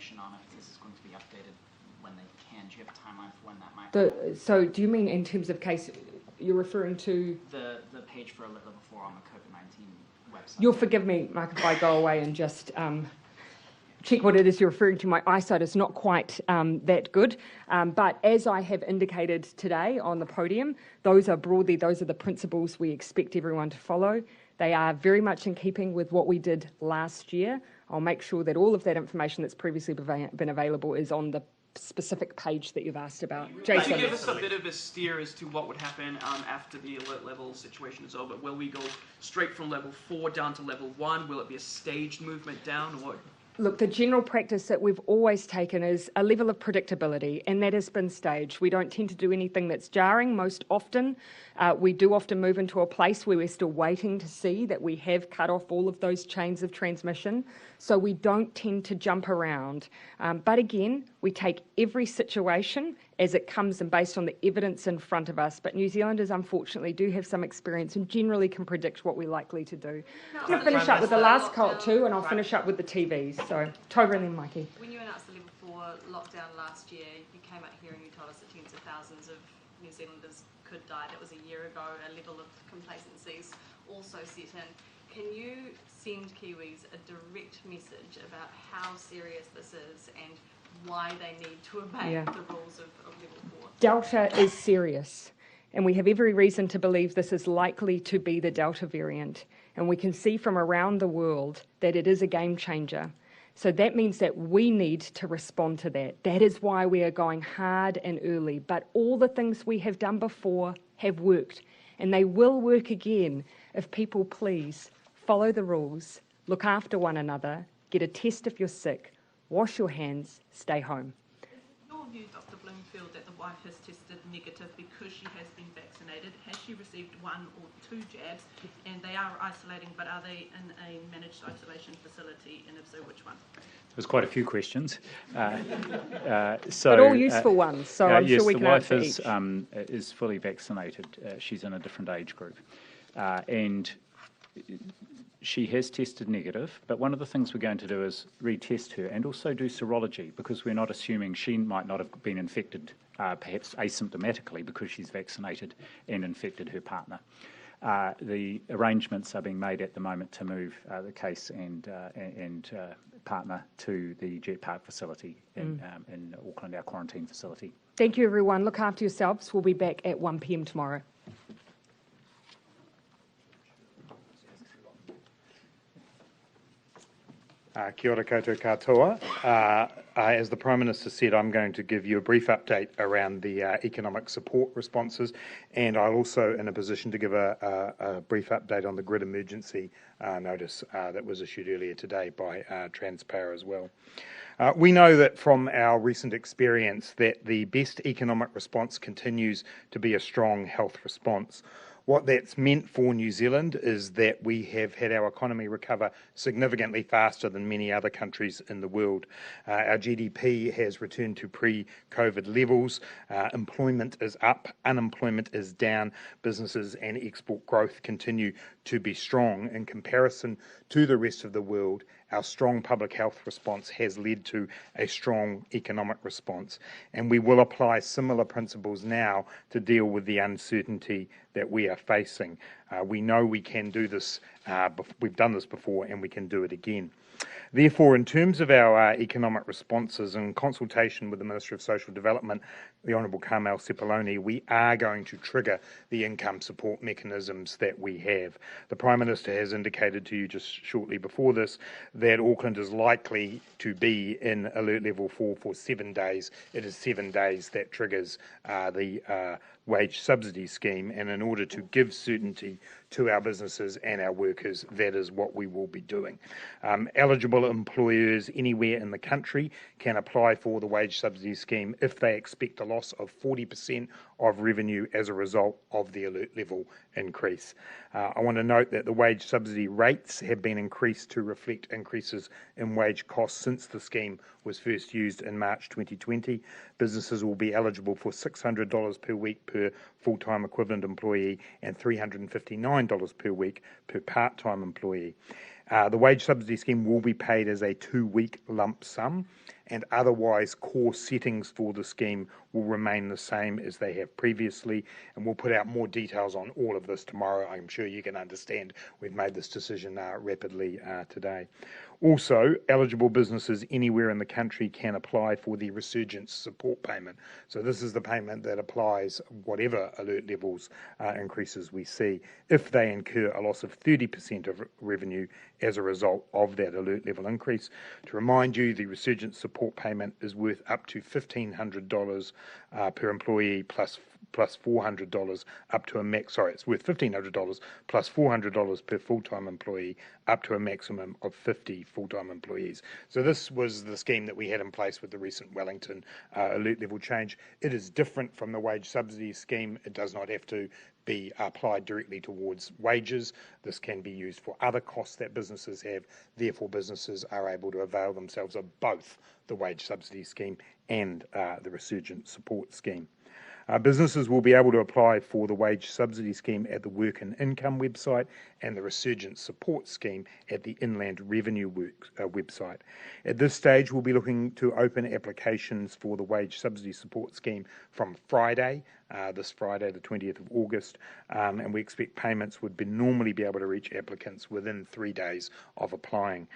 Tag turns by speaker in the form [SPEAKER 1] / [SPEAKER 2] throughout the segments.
[SPEAKER 1] information on if this is going to be updated when they can? Do you have a timeline for when that might be?
[SPEAKER 2] So do you mean in terms of case, you're referring to?
[SPEAKER 1] The page for Alert Level 4 on the COVID-19 website.
[SPEAKER 2] You'll forgive me, Mark, if I go away and just check what it is you're referring to. My eyesight is not quite that good. But as I have indicated today on the podium, those are the principles we expect everyone to follow. They are very much in keeping with what we did last year. I'll make sure that all of that information that's previously been available is on the specific page that you've asked about. Jason.
[SPEAKER 3] Could you give us a bit of a steer as to what would happen after the alert level situation is over? Will we go straight from level 4 down to level 1? Will it be a staged movement down? Or what?
[SPEAKER 2] Look, the general practice that we've always taken is a level of predictability, and that has been staged. We don't tend to do anything that's jarring most often. We do often move into a place where we're still waiting to see that we have cut off all of those chains of transmission, so we don't tend to jump around. But again, we take every situation as it comes and based on the evidence in front of us. But New Zealanders, unfortunately, do have some experience and generally can predict what we're likely to do. I'm going to finish up with the last cult too, and I'll finish up with the TVs. So, Toba and then Mikey.
[SPEAKER 4] When you announced the level 4 lockdown last year, you came out here and you told us that tens of thousands of New Zealanders could die. That was a year ago. A level of complacency's also set in. Can you send Kiwis a direct message about how serious this is and why they need to obey the rules of level 4?
[SPEAKER 2] Delta is serious, and we have every reason to believe this is likely to be the Delta variant. And we can see from around the world that it is a game changer. So that means that we need to respond to that. That is why we are going hard and early. But all the things we have done before have worked, and they will work again if people please follow the rules, look after one another, get a test if you're sick, wash your hands, stay home.
[SPEAKER 5] Is your view, Dr. Bloomfield, that the wife has tested negative because she has been vaccinated? Has she received 1 or 2 jabs? And they are isolating, but are they in a managed isolation facility? And if so, which one?
[SPEAKER 6] There's quite a few questions.
[SPEAKER 2] But all useful ones, so I'm
[SPEAKER 6] yes,
[SPEAKER 2] sure we can answer each.
[SPEAKER 6] the wife is fully vaccinated. She's in a different age group. And she has tested negative, but one of the things we're going to do is retest her and also do serology, because we're not assuming she might not have been infected, perhaps asymptomatically, because she's vaccinated and infected her partner. The arrangements are being made at the moment to move the case and partner to the Jet Park facility in Auckland, our quarantine facility.
[SPEAKER 2] Thank you, everyone. Look after yourselves. We'll be back at 1 p.m. tomorrow.
[SPEAKER 7] Kia ora koutou katoa. As the Prime Minister said, I'm going to give you a brief update around the economic support responses, and I'm also in a position to give a brief update on the grid emergency notice that was issued earlier today by Transpower as well. We know that from our recent experience that the best economic response continues to be a strong health response. What that's meant for New Zealand is that we have had our economy recover significantly faster than many other countries in the world. Our GDP has returned to pre-COVID levels. Employment is up, unemployment is down. Businesses and export growth continue to be strong. In comparison to the rest of the world, our strong public health response has led to a strong economic response. And we will apply similar principles now to deal with the uncertainty that we are facing. We know we can do this, we've done this before, and we can do it again. Therefore, in terms of our economic responses, in consultation with the Minister of Social Development, the Honourable Carmel Sepuloni, we are going to trigger the income support mechanisms that we have. The Prime Minister has indicated to you just shortly before this that Auckland is likely to be in Alert Level 4 for 7 days. It is 7 days that triggers the wage subsidy scheme, and in order to give certainty to our businesses and our workers, that is what we will be doing. Eligible employers anywhere in the country can apply for the wage subsidy scheme if they expect a loss of 40% of revenue as a result of the alert level increase. I want to note that the wage subsidy rates have been increased to reflect increases in wage costs since the scheme was first used in March 2020. Businesses will be eligible for $600 per week per full-time equivalent employee and $359 per week per part-time employee. The wage subsidy scheme will be paid as a 2-week lump sum, and otherwise core settings for the scheme will remain the same as they have previously, and we'll put out more details on all of this tomorrow. I'm sure you can understand we've made this decision rapidly today. Also, eligible businesses anywhere in the country can apply for the resurgence support payment. So this is the payment that applies whatever alert levels increases we see if they incur a loss of 30% of revenue as a result of that alert level increase. To remind you, the resurgence support payment is worth up to $1,500 per employee plus $400 up to a max. Sorry, it's worth $1,500 plus $400 per full-time employee up to a maximum of 50 full-time employees. So this was the scheme that we had in place with the recent Wellington alert level change. It is different from the wage subsidy scheme. It does not have to be applied directly towards wages. This can be used for other costs that businesses have. Therefore, businesses are able to avail themselves of both the wage subsidy scheme and the resurgent support scheme. Businesses will be able to apply for the wage subsidy scheme at the Work and Income website and the resurgent support scheme at the Inland Revenue website. At this stage, we'll be looking to open applications for the wage subsidy support scheme from Friday, this Friday, the 20th of August, and we expect payments would normally be able to reach applicants within 3 days of applying.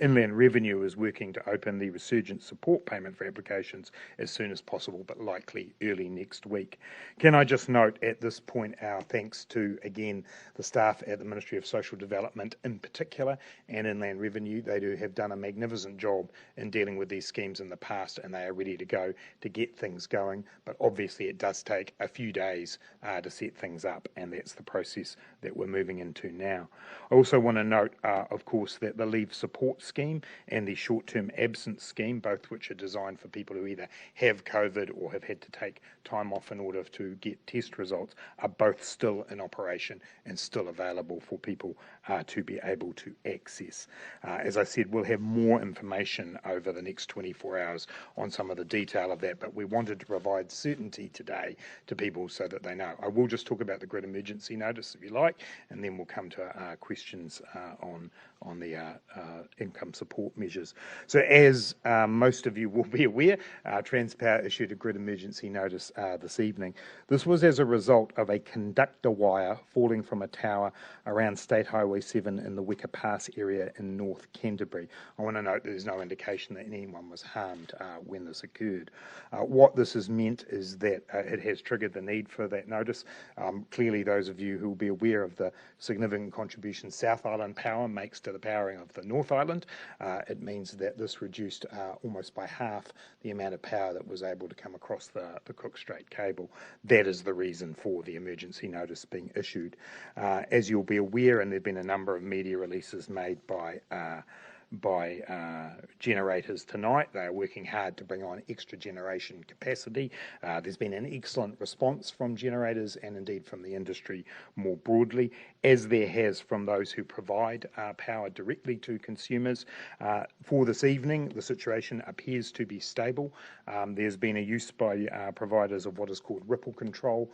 [SPEAKER 7] Inland Revenue is working to open the resurgent support payment for applications as soon as possible, but likely early next week. Can I just note at this point our thanks to, again, the staff at the Ministry of Social Development in particular and Inland Revenue. They have done a magnificent job in dealing with these schemes in the past, and they are ready to go to get things going, but obviously it does take a few days to set things up, and that's the process that we're moving into now. I also want to note, of course, that the Leave Support Scheme and the Short-Term Absence Scheme, both which are designed for people who either have COVID or have had to take time off in order to get test results, are both still in operation and still available for people to be able to access. As I said, we'll have more information over the next 24 hours on some of the detail of that, but we wanted to provide certainty today to people so that they know. I will just talk about the grid emergency notice if you like, and then we'll come to questions on the income support measures. So as most of you will be aware, Transpower issued a grid emergency notice this evening. This was as a result of a conductor wire falling from a tower around State Highway 7 in the Wicker Pass area in North Canterbury. I want to note there's no indication that anyone was harmed when this occurred. What this has meant is that it has triggered the need for that notice. Clearly, those of you who will be aware of the significant contribution South Island Power makes to the powering of the North Island, it means that this reduced almost by half the amount of power that was able to come across the Cook Strait cable. That is the reason for the emergency notice being issued. As you'll be aware, and there have been a number of media releases made by generators tonight. They are working hard to bring on extra generation capacity. There's been an excellent response from generators and indeed from the industry more broadly, as there has from those who provide power directly to consumers. For this evening, the situation appears to be stable. There's been a use by providers of what is called ripple control,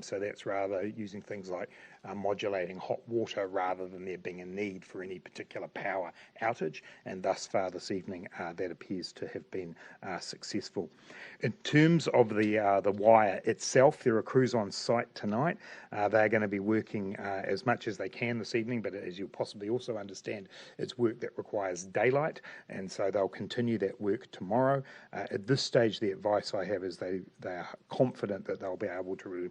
[SPEAKER 7] so that's rather using things like modulating hot water rather than there being a need for any particular power outage, and thus far this evening that appears to have been successful. In terms of the wire itself, there are crews on site tonight. They're going to be working as much as they can this evening, but as you'll possibly also understand, it's work that requires daylight, and so they'll continue that work tomorrow. At this stage, the advice I have is they are confident that they'll be able to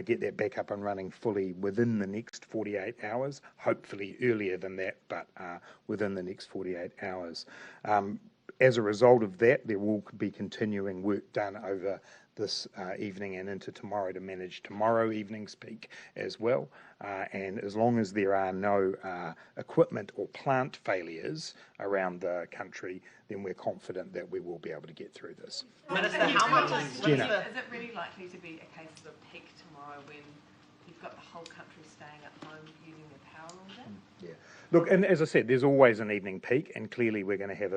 [SPEAKER 7] get that back up and running fully within the next 48 hours, hopefully earlier than that, but within the next 48 hours. As a result of that, there will be continuing work done over this evening and into tomorrow to manage tomorrow evening's peak as well. And as long as there are no equipment or plant failures around the country, then we're confident that we will be able to get through this.
[SPEAKER 1] Minister, how much is
[SPEAKER 7] Jenna.
[SPEAKER 4] Is it really likely to be a case of a peak tomorrow when
[SPEAKER 5] you've got the whole country staying at home using their power all day?
[SPEAKER 7] Yeah. Look, and as I said, there's always an evening peak, and clearly we're going to have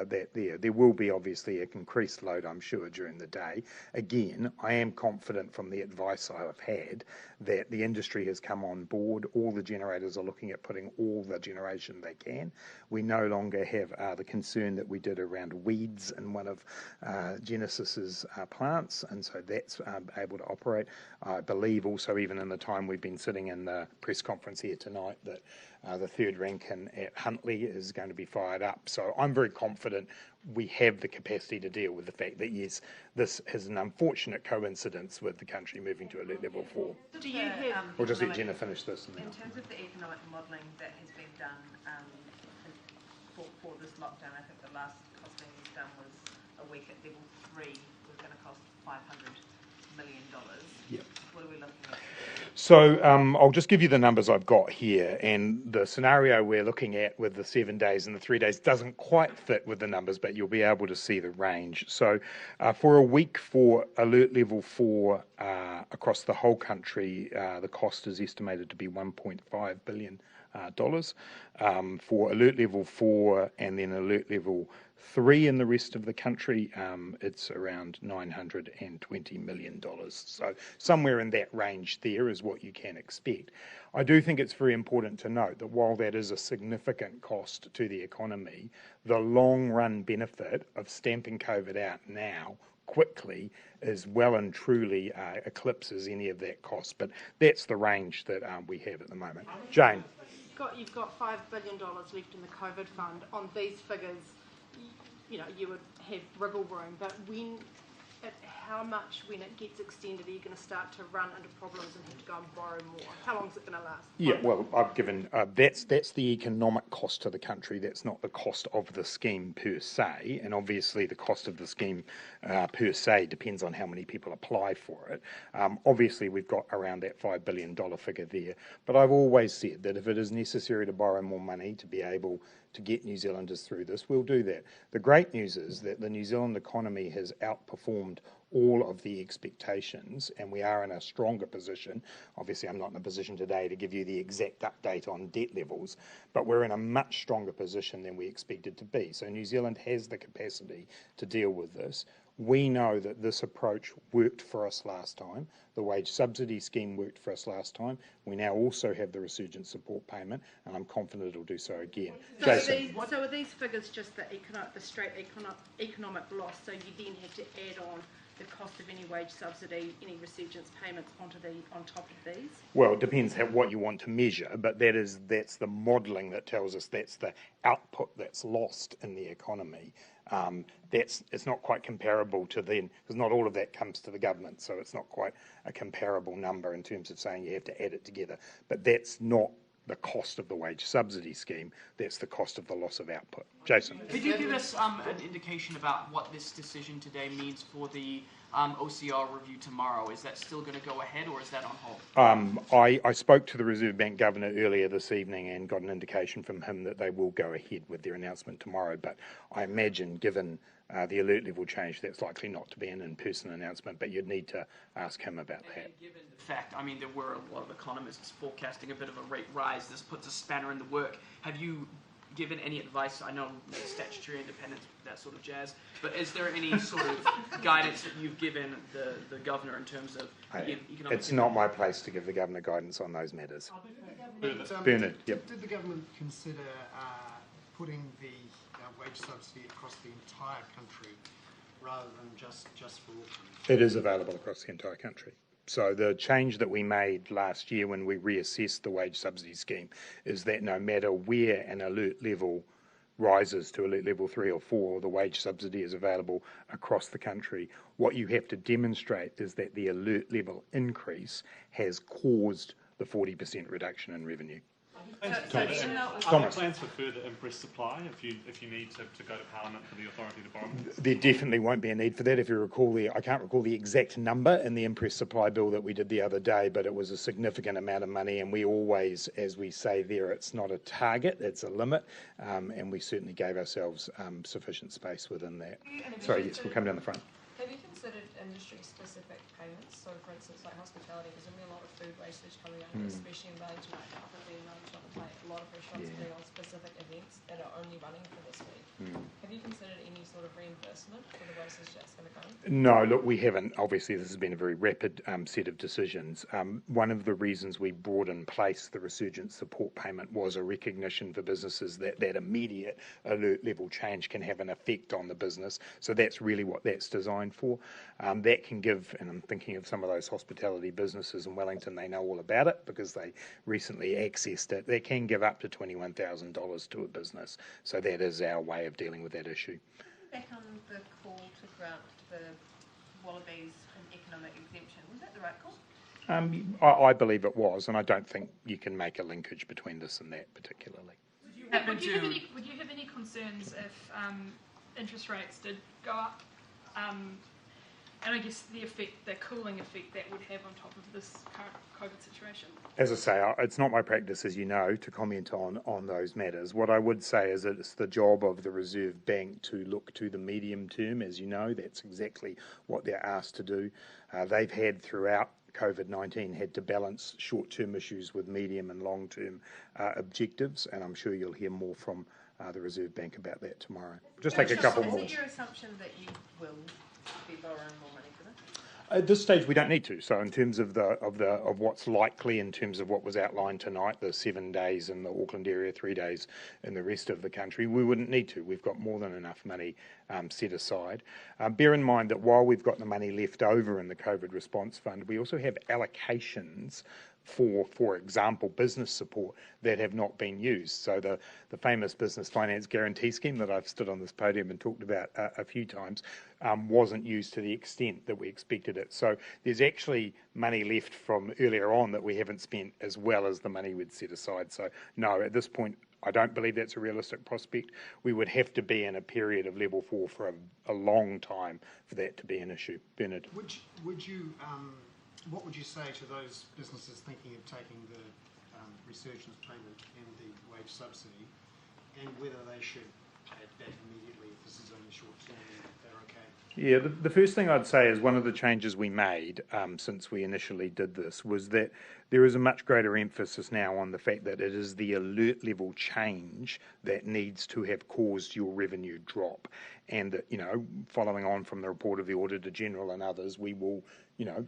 [SPEAKER 7] that there. There will be obviously an increased load, I'm sure, during the day. Again, I am confident from the advice I've had that the industry has come on board. All the generators are looking at putting all the generation they can. We no longer have the concern that we did around weeds in one of Genesis's plants, and so that's able to operate. I believe also, even in the time we've been sitting in the press conference here tonight, that the third Rankin at Huntly is going to be fired up. So I'm very confident we have the capacity to deal with the fact that, yes, this is an unfortunate coincidence with the country moving to alert level 4.
[SPEAKER 5] Do you have
[SPEAKER 7] We'll just let Jenna finish this. And then
[SPEAKER 5] in terms of the economic modelling that has been done for this lockdown, I think the last costing was done was a week at level 3 was going to cost $500 million.
[SPEAKER 7] Yep.
[SPEAKER 5] What are we looking at?
[SPEAKER 7] So I'll just give you the numbers I've got here, and the scenario we're looking at with the 7 days and the 3 days doesn't quite fit with the numbers, but you'll be able to see the range. So for a week for alert level 4 across the whole country, the cost is estimated to be $1.5 billion. For alert level 4 and then alert level 3 in the rest of the country, it's around $920 million. So somewhere in that range there is what you can expect. I do think it's very important to note that while that is a significant cost to the economy, the long run benefit of stamping COVID out now quickly is well and truly eclipses any of that cost. But that's the range that we have at the moment. Jane.
[SPEAKER 8] You've got $5 billion left in the COVID fund. On these figures, you would have wriggle room, but how much, when it gets extended, are you going to start to run into problems and have to go and borrow more? How long is it going to last?
[SPEAKER 7] Yeah, well, I've given that's the economic cost to the country. That's not the cost of the scheme per se, and obviously the cost of the scheme per se depends on how many people apply for it. Obviously, we've got around that $5 billion figure there, but I've always said that if it is necessary to borrow more money to be able to get New Zealanders through this, we'll do that. The great news is that the New Zealand economy has outperformed all of the expectations, and we are in a stronger position. Obviously, I'm not in a position today to give you the exact update on debt levels, but we're in a much stronger position than we expected to be. So New Zealand has the capacity to deal with this. We know that this approach worked for us last time. The wage subsidy scheme worked for us last time. We now also have the resurgence support payment, and I'm confident it'll do so again.
[SPEAKER 8] So
[SPEAKER 7] Jason.
[SPEAKER 8] So are these figures just the straight economic loss, so you then have to add on the cost of any wage subsidy, any resurgence payments on top of these?
[SPEAKER 7] Well, it depends what you want to measure, but that's the modelling that tells us that's the output that's lost in the economy. It's not quite comparable to then, because not all of that comes to the government, so it's not quite a comparable number in terms of saying you have to add it together. But that's not the cost of the wage subsidy scheme, that's the cost of the loss of output. Jason.
[SPEAKER 3] Could you give us an indication about what this decision today means for the OCR review tomorrow? Is that still going to go ahead, or is that on hold?
[SPEAKER 7] I spoke to the Reserve Bank Governor earlier this evening and got an indication from him that they will go ahead with their announcement tomorrow, but I imagine given the alert level change, that's likely not to be an in-person announcement, but you'd need to ask him about that.
[SPEAKER 3] Given the fact, there were a lot of economists forecasting a bit of a rate rise. This puts a spanner in the work. Have you given any advice? I know statutory independence, that sort of jazz, but is there any sort of guidance that you've given the governor in terms of economic...
[SPEAKER 7] It's not my place to give the governor guidance on those matters.
[SPEAKER 9] Bernard,
[SPEAKER 7] yep.
[SPEAKER 9] Did the government consider putting the wage subsidy across the entire country rather than just for Auckland?
[SPEAKER 7] It is available across the entire country. So the change that we made last year when we reassessed the wage subsidy scheme is that no matter where an alert level rises to alert level 3 or 4, the wage subsidy is available across the country. What you have to demonstrate is that the alert level increase has caused the 40% reduction in revenue.
[SPEAKER 10] Are there plans for further impress supply if you need to go to Parliament for the authority to borrow?
[SPEAKER 7] There definitely won't be a need for that. If you recall, I can't recall the exact number in the impress supply bill that we did the other day, but it was a significant amount of money, and we always, as we say there, it's not a target, it's a limit, and we certainly gave ourselves sufficient space within that. Sorry, yes, we'll come down the front.
[SPEAKER 11] Have you considered considered industry-specific payments? So, for instance, like hospitality, there's going to be a lot of food wastage coming out, especially in Wellington right now. But being Wellington, like a lot of restaurants are putting on specific events that are only running for this week. Have you considered any sort of reimbursement for the wastage that's going to go?
[SPEAKER 7] No, look, we haven't. Obviously, this has been a very rapid set of decisions. One of the reasons we brought in place the resurgence support payment was a recognition for businesses that that immediate alert level change can have an effect on the business. So that's really what that's designed for. That can give, and I'm thinking of some of those hospitality businesses in Wellington, they know all about it because they recently accessed it. They can give up to $21,000 to a business. So that is our way of dealing with that issue.
[SPEAKER 5] Back on the call to grant the Wallabies an economic exemption, was that the right call?
[SPEAKER 7] I believe it was, and I don't think you can make a linkage between this and that particularly.
[SPEAKER 11] Would you have any concerns if interest rates did go up? And I guess the cooling effect that would have on top of this current COVID situation?
[SPEAKER 7] As I say, it's not my practice, as you know, to comment on those matters. What I would say is that it's the job of the Reserve Bank to look to the medium term. As you know, that's exactly what they're asked to do. They've had throughout COVID-19 had to balance short-term issues with medium and long-term objectives, and I'm sure you'll hear more from the Reserve Bank about that tomorrow. Just take a couple more.
[SPEAKER 5] Is it your assumption that you will be borrowing more money for this?
[SPEAKER 7] At this stage, we don't need to. So, in terms of what's likely, in terms of what was outlined tonight, the 7 days in the Auckland area, 3 days in the rest of the country, we wouldn't need to. We've got more than enough money set aside. Bear in mind that while we've got the money left over in the COVID response fund, we also have allocations for example, business support that have not been used. So the famous business finance guarantee scheme that I've stood on this podium and talked about a few times wasn't used to the extent that we expected it. So there's actually money left from earlier on that we haven't spent as well as the money we'd set aside. So no, at this point, I don't believe that's a realistic prospect. We would have to be in a period of level 4 for a long time for that to be an issue. Bernard?
[SPEAKER 9] Would you what would you say to those businesses thinking of taking the resurgence payment and the wage subsidy, and whether they should pay it back immediately if this is only short term and they're okay?
[SPEAKER 7] Yeah, the first thing I'd say is one of the changes we made since we initially did this was that there is a much greater emphasis now on the fact that it is the alert level change that needs to have caused your revenue drop. And that, following on from the report of the Auditor General and others, we will,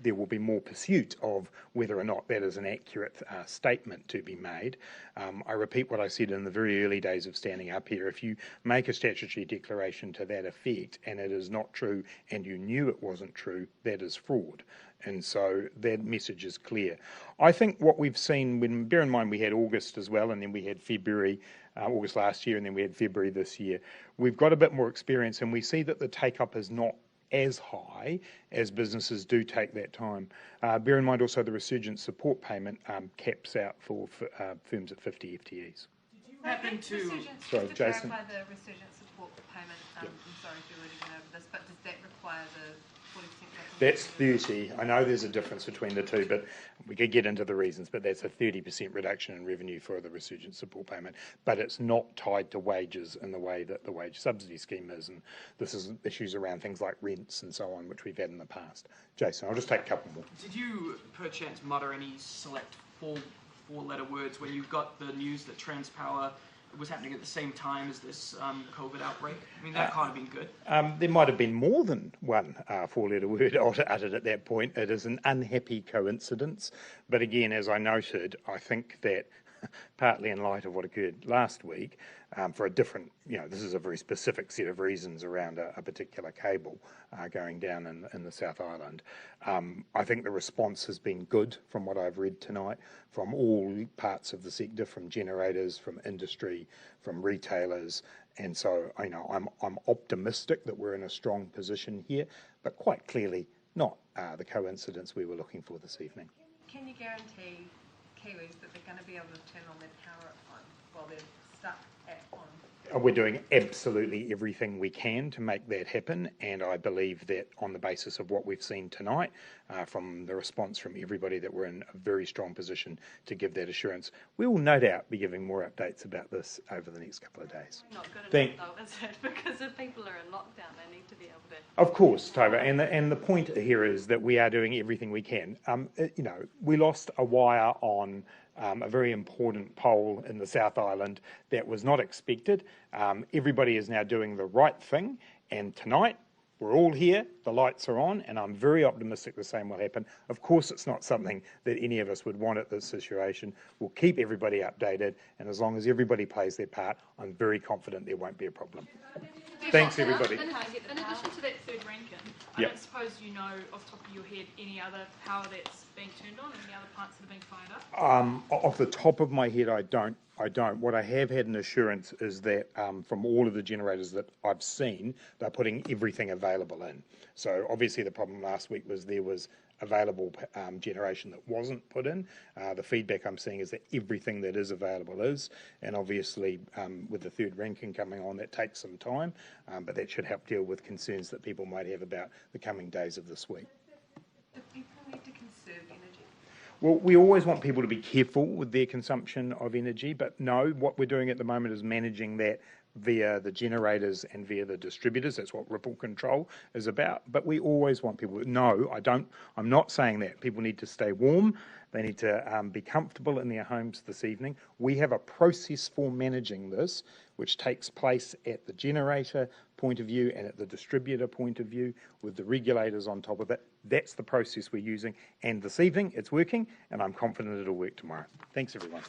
[SPEAKER 7] there will be more pursuit of whether or not that is an accurate statement to be made. I repeat what I said in the very early days of standing up here. If you make a statutory declaration to that effect and it is not true and you knew it wasn't true, that is fraud. And so that message is clear. I think what we've seen, bear in mind we had August as well, and then we had February, August last year, and then we had February this year. We've got a bit more experience, and we see that the take-up is not as high as businesses do take that time. Bear in mind also the resurgence support payment caps out for firms at 50 FTEs.
[SPEAKER 3] Did you happen to...
[SPEAKER 7] Sorry,
[SPEAKER 5] just to
[SPEAKER 7] Jason.
[SPEAKER 5] clarify the resurgence support payment, I'm sorry if you're already going over this, but does that require the 40%?
[SPEAKER 7] That's 30. I know there's a difference between the two, but we could get into the reasons, but that's a 30% reduction in revenue for the resurgence support payment. But it's not tied to wages in the way that the wage subsidy scheme is. And this is issues around things like rents and so on, which we've had in the past. Jason, I'll just take a couple more.
[SPEAKER 3] Did you perchance mutter any select four-letter words when you got the news that Transpower was happening at the same time as this COVID outbreak? I mean, that can't have been good.
[SPEAKER 7] There might have been more than one four-letter word uttered at that point. It is an unhappy coincidence. But again, as I noted, I think that partly in light of what occurred last week, for a different, this is a very specific set of reasons around a particular cable going down in the South Island. I think the response has been good from what I've read tonight, from all parts of the sector, from generators, from industry, from retailers. And so, I'm optimistic that we're in a strong position here, but quite clearly not the coincidence we were looking for this evening.
[SPEAKER 5] Can you guarantee Kiwis that they're going to be able to turn on their power at home while they're stuck at home
[SPEAKER 7] We're doing absolutely everything we can to make that happen, and I believe that on the basis of what we've seen tonight, from the response from everybody, that we're in a very strong position to give that assurance. We will no doubt be giving more updates about this over the next couple of days.
[SPEAKER 4] Not good enough though, is it? Because if people are in lockdown, they need to be able to...
[SPEAKER 7] Of course, Tova, and the point here is that we are doing everything we can. We lost a wire on a very important pole in the South Island that was not expected. Everybody is now doing the right thing, and tonight we're all here, the lights are on, and I'm very optimistic the same will happen. Of course, it's not something that any of us would want at this situation. We'll keep everybody updated, and as long as everybody plays their part, I'm very confident there won't be a problem. Thanks, everybody.
[SPEAKER 12] In addition to that third Rankine, I don't suppose you know off the top of your head any other power that's being turned on, any other plants that are being fired up?
[SPEAKER 7] Off the top of my head, I don't. What I have had an assurance is that from all of the generators that I've seen, they're putting everything available in. So obviously the problem last week was there was available generation that wasn't put in. The feedback I'm seeing is that everything that is available is, and obviously with the third Rankine coming on, that takes some time, but that should help deal with concerns that people might have about the coming days of this week.
[SPEAKER 5] Do people need to conserve energy?
[SPEAKER 7] Well, we always want people to be careful with their consumption of energy, but no, what we're doing at the moment is managing that via the generators and via the distributors. That's what ripple control is about. But we always want people, no, I'm not saying that. People need to stay warm. They need to be comfortable in their homes this evening. We have a process for managing this, which takes place at the generator point of view and at the distributor point of view, with the regulators on top of it. That's the process we're using. And this evening, it's working, and I'm confident it'll work tomorrow. Thanks, everyone.